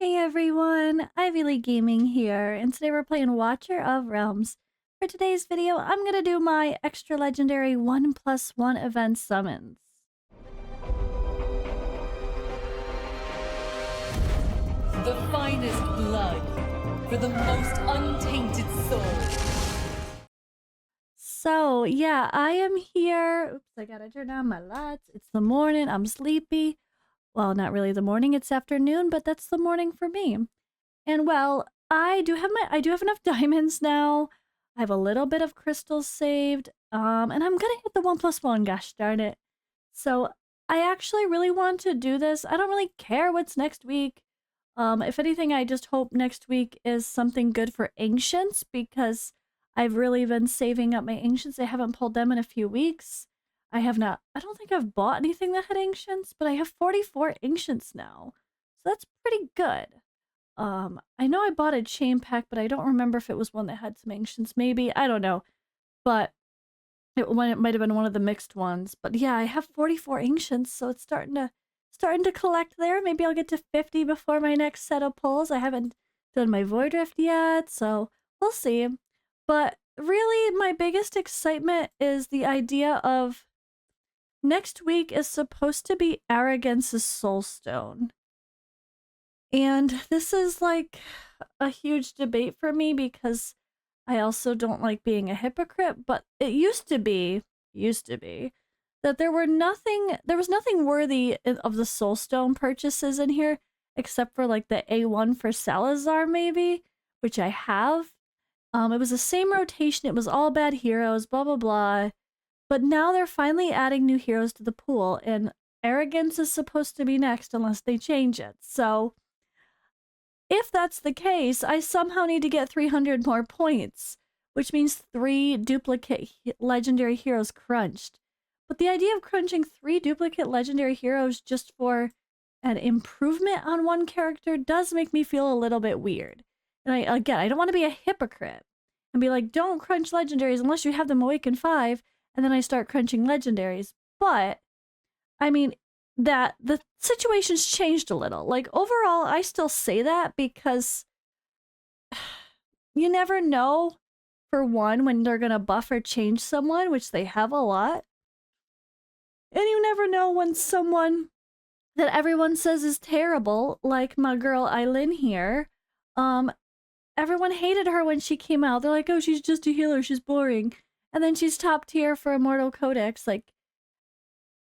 Hey everyone, Ivy League Gaming here, and today we're playing Watcher of Realms. For today's video, I'm gonna do my extra legendary 1+1 event summons. The finest blood for the most untainted soul. So yeah, I am here. Oops, I gotta turn on my lights. It's the morning, I'm sleepy. Well, not really the morning, it's afternoon, but that's the morning for me. And well, I do have enough diamonds now. I have a little bit of crystals saved. And I'm gonna hit the 1+1, gosh darn it. So I actually really want to do this. I don't really care what's next week. If anything, I just hope next week is something good for ancients because I've really been saving up my ancients. I haven't pulled them in a few weeks. I don't think I've bought anything that had ancients, but I have 44 ancients now. So that's pretty good. I know I bought a chain pack, but I don't remember if it was one that had some ancients. Maybe, I don't know. But it might have been one of the mixed ones. But yeah, I have 44 ancients, so it's starting to collect there. Maybe I'll get to 50 before my next set of pulls. I haven't done my void rift yet, so we'll see. But really, my biggest excitement is the idea of next week is supposed to be Arrogance's soulstone. And this is like a huge debate for me because I also don't like being a hypocrite, but it used to be that there was nothing worthy of the soulstone purchases in here except for like the A1 for Salazar maybe, which I have. It was the same rotation, it was all bad heroes, blah blah blah. But now they're finally adding new heroes to the pool and Arrogance is supposed to be next unless they change it. So if that's the case, I somehow need to get 300 more points, which means 3 duplicate legendary heroes crunched. But the idea of crunching 3 duplicate legendary heroes just for an improvement on one character does make me feel a little bit weird. And I don't want to be a hypocrite and be like, don't crunch legendaries unless you have them awaken 5, and then I start crunching legendaries. But, I mean, that the situation's changed a little. Like overall, I still say that because you never know, for one, when they're gonna buff or change someone, which they have a lot. And you never know when someone that everyone says is terrible, like my girl Eileen here, everyone hated her when she came out. They're like, oh, she's just a healer, she's boring. And then she's top tier for Immortal Codex. Like,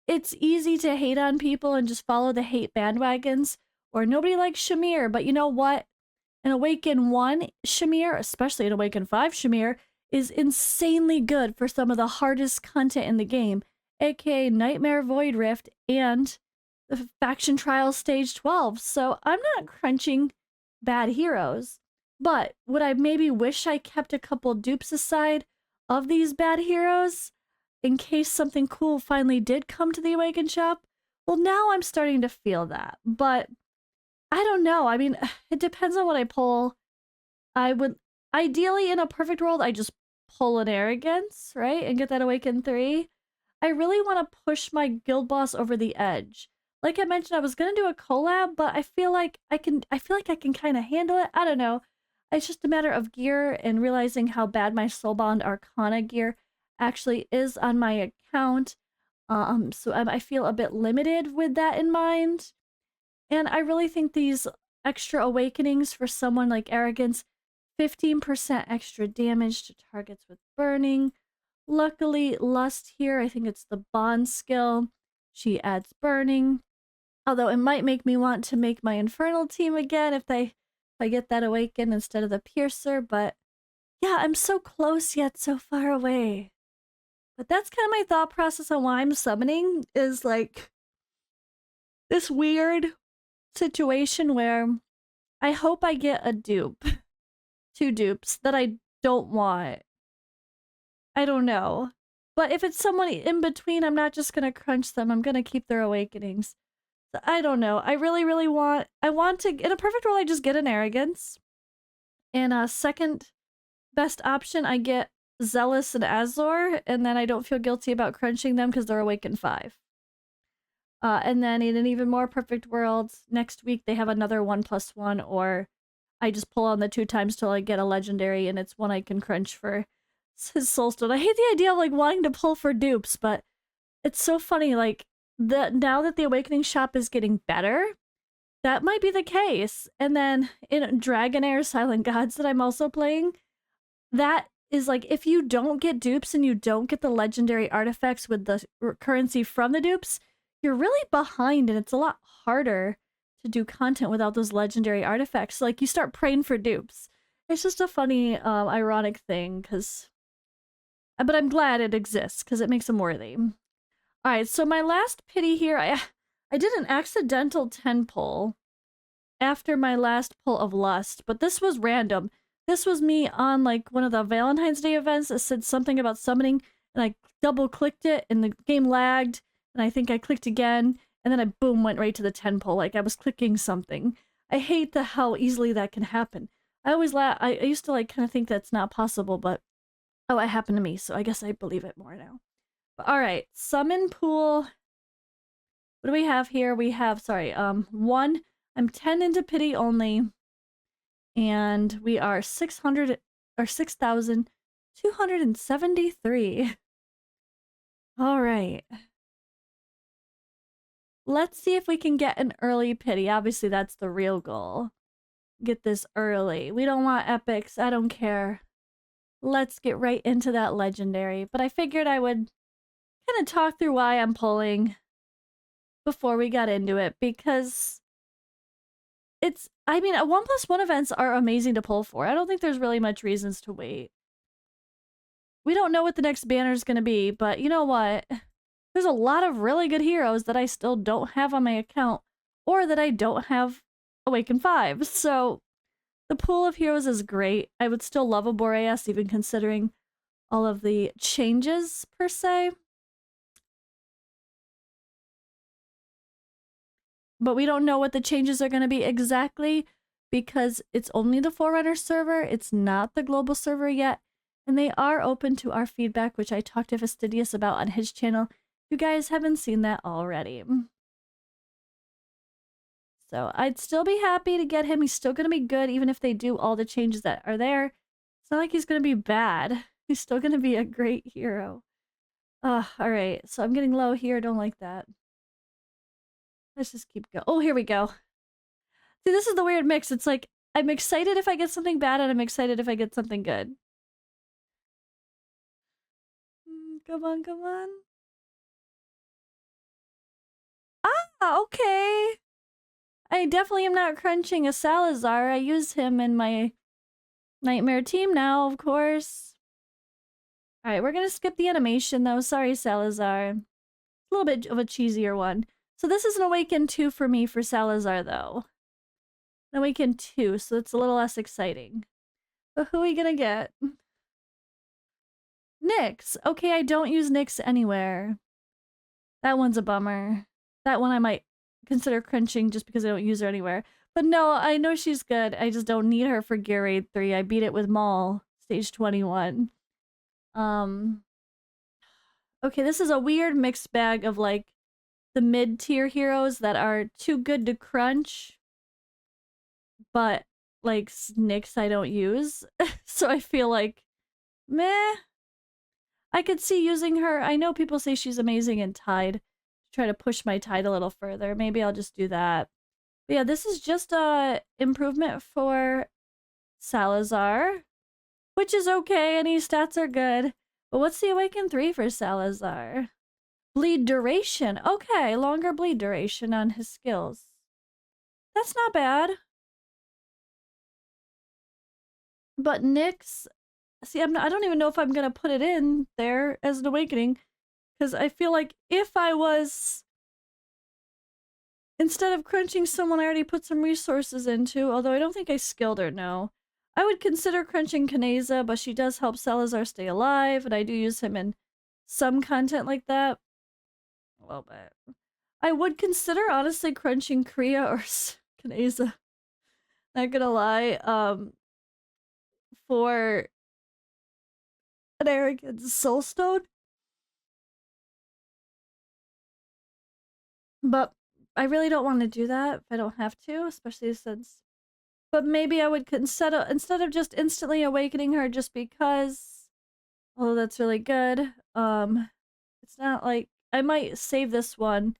it's easy to hate on people and just follow the hate bandwagons, or nobody likes Shamir, but you know what? An Awaken 1 Shamir, especially an Awaken 5 Shamir, is insanely good for some of the hardest content in the game, aka Nightmare Void Rift and the Faction Trials Stage 12. So I'm not crunching bad heroes, but would I maybe wish I kept a couple dupes aside of these bad heroes in case something cool finally did come to the Awaken shop? Well, now I'm starting to feel that, but I don't know. I mean, it depends on what I pull. I would ideally, in a perfect world, I just pull an Arrogance, right? And get that Awaken 3. I really want to push my guild boss over the edge. Like I mentioned, I was gonna do a collab, but I feel like I can kind of handle it. I don't know. It's just a matter of gear and realizing how bad my Soulbound Arcana gear actually is on my account. So I feel a bit limited with that in mind. And I really think these extra awakenings for someone like Arrogance, 15% extra damage to targets with burning. Luckily, Lust here, I think it's the bond skill. She adds burning. Although it might make me want to make my Infernal team again if I get that awaken instead of the Piercer, but yeah, I'm so close yet so far away. But that's kind of my thought process on why I'm summoning, is like this weird situation where I hope I get a dupe. 2 dupes that I don't want. I don't know. But if it's someone in between, I'm not just gonna crunch them. I'm gonna keep their awakenings. So I don't know. I really want to, in a perfect world, I just get an Arrogance. And a second best option, I get Zealous and Azor, and then I don't feel guilty about crunching them because they're Awaken 5. And then in an even more perfect world, next week they have another 1+1, or I just pull on the 2 times till I get a legendary, and it's one I can crunch for his soulstone. I hate the idea of like wanting to pull for dupes, but it's so funny. Like now that the Awakening shop is getting better, that might be the case. And then in Dragonair Silent Gods that I'm also playing, that is like if you don't get dupes and you don't get the legendary artifacts with the currency from the dupes, you're really behind, and it's a lot harder to do content without those legendary artifacts. Like you start praying for dupes. It's just a funny, ironic thing, because. But I'm glad it exists because it makes them worthy. All right, so my last pity here, I did an accidental 10 pull after my last pull of Lust, but this was random. This was me on like one of the Valentine's Day events that said something about summoning, and I double clicked it and the game lagged, and I think I clicked again, and then I boom went right to the 10 pull like I was clicking something. I hate how easily that can happen. I always I used to like kind of think that's not possible, but oh, it happened to me, so I guess I believe it more now. But, all right, summon pool. What do we have here? We have, sorry, 1. I'm 10 into pity only, and we are 600 or 6,273. All right. Let's see if we can get an early pity. Obviously, that's the real goal. Get this early. We don't want epics. I don't care. Let's get right into that legendary. But I figured I would kind of talk through why I'm pulling before we got into it, because it's, I mean, 1+1 events are amazing to pull for. I don't think there's really much reasons to wait. We don't know what the next banner is going to be, but you know what? There's a lot of really good heroes that I still don't have on my account, or that I don't have Awaken 5. So the pool of heroes is great. I would still love a Boreas, even considering all of the changes, per se. But we don't know what the changes are going to be exactly, because it's only the Forerunner server. It's not the global server yet. And they are open to our feedback, which I talked to Fastidious about on his channel. You guys haven't seen that already. So I'd still be happy to get him. He's still going to be good, even if they do all the changes that are there. It's not like he's going to be bad. He's still going to be a great hero. All right. So I'm getting low here. Don't like that. Let's just keep going. Oh, here we go. See, this is the weird mix. It's like, I'm excited if I get something bad, and I'm excited if I get something good. Come on, come on. Ah, okay. I definitely am not crunching a Salazar. I use him in my Nightmare team now, of course. Alright, we're gonna skip the animation, though. Sorry, Salazar. A little bit of a cheesier one. So this is an Awaken 2 for me for Salazar, though. An Awaken 2, so it's a little less exciting. But who are we gonna get? Nyx. Okay, I don't use Nyx anywhere. That one's a bummer. That one I might consider crunching just because I don't use her anywhere. But no, I know she's good. I just don't need her for Gear Raid 3. I beat it with Maul, stage 21. Okay, this is a weird mixed bag of like the mid-tier heroes that are too good to crunch, but like Nyx I don't use. So I feel like, meh. I could see using her. I know people say she's amazing in Tide. Try to push my Tide a little further. Maybe I'll just do that. But yeah, this is just a improvement for Salazar, which is okay. Any stats are good. But what's the Awaken 3 for Salazar? Bleed duration. Okay, longer bleed duration on his skills. That's not bad. But Nyx, see, I don't even know if I'm gonna put it in there as an Awakening, because I feel like if I was, instead of crunching someone I already put some resources into, although I don't think I skilled her, no, I would consider crunching Kaneza, but she does help Salazar stay alive, and I do use him in some content like that. A little bit. I would consider, honestly, crunching Kriya or Kaneza. Not gonna lie, for an Arrogance soulstone. But I really don't want to do that if I don't have to, especially since. But maybe I would consider, instead of just instantly awakening her just because. Oh, that's really good. It's not like I might save this one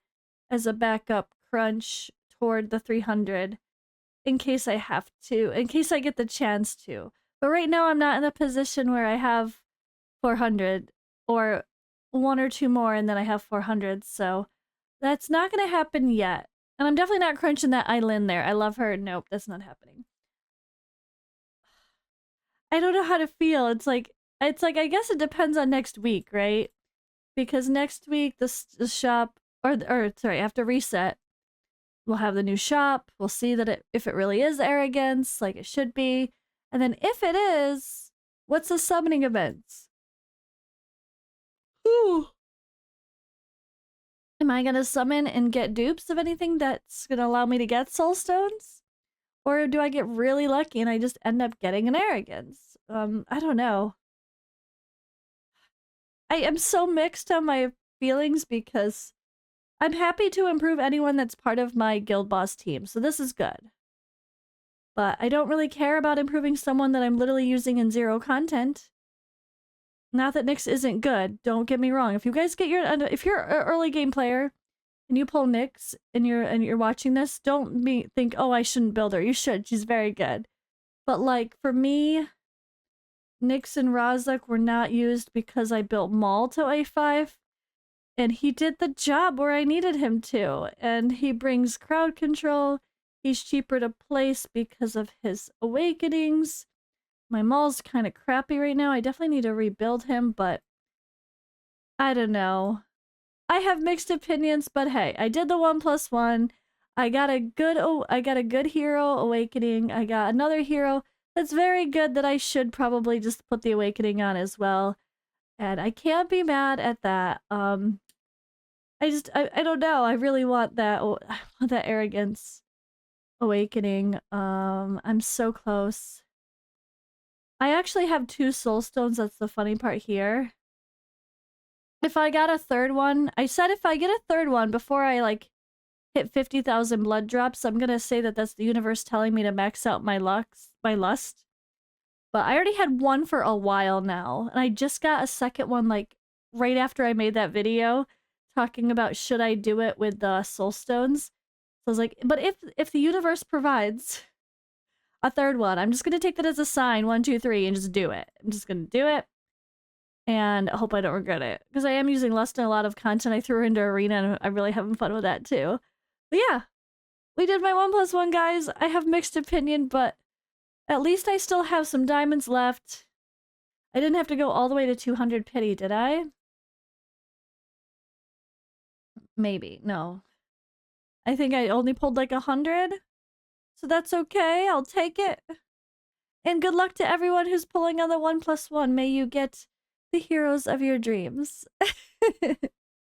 as a backup crunch toward the 300 in case I have to, in case I get the chance to. But right now I'm not in a position where I have 400 or one or two more and then I have 400, so that's not going to happen yet. And I'm definitely not crunching that Eileen there. I love her. Nope, that's not happening. I don't know how to feel. It's like I guess it depends on next week, right? Because next week the shop or sorry, after reset, we'll have the new shop. We'll see that if it really is arrogance like it should be. And then if it is, what's the summoning events? Ooh. Am I going to summon and get dupes of anything that's going to allow me to get soul stones? Or do I get really lucky and I just end up getting an arrogance? I don't know. I am so mixed on my feelings because I'm happy to improve anyone that's part of my guild boss team, so this is good. But I don't really care about improving someone that I'm literally using in zero content. Not that Nyx isn't good, don't get me wrong. If you guys get if you're an early game player and you pull Nyx and you're watching this, don't think, oh, I shouldn't build her. You should. She's very good. But like for me, Nyx and Razak were not used because I built Maul to A5. And he did the job where I needed him to. And he brings crowd control. He's cheaper to place because of his awakenings. My Maul's kind of crappy right now. I definitely need to rebuild him, but I don't know. I have mixed opinions, but hey, I did the 1+1. I got a good hero awakening. I got another hero that's very good that I should probably just put the awakening on as well. And I can't be mad at that. I don't know. I really want that. I want that arrogance awakening. I'm so close. I actually have 2 soul stones. That's the funny part here. If I got a third one, I said if I get a third one before I like hit 50,000 blood drops, I'm gonna say that that's the universe telling me to max out my lust. But I already had one for a while now, and I just got a second one like right after I made that video talking about should I do it with the soul stones. So I was like, but if the universe provides a third one, I'm just gonna take that as a sign, 1, 2, 3, and just do it. I'm just gonna do it, and I hope I don't regret it because I am using lust in a lot of content. I threw her into arena, and I'm really having fun with that too. But yeah, we did my 1+1, guys. I have mixed opinion, but at least I still have some diamonds left. I didn't have to go all the way to 200 pity, did I? Maybe. No. I think I only pulled like 100. So that's okay. I'll take it. And good luck to everyone who's pulling on the 1+1. May you get the heroes of your dreams.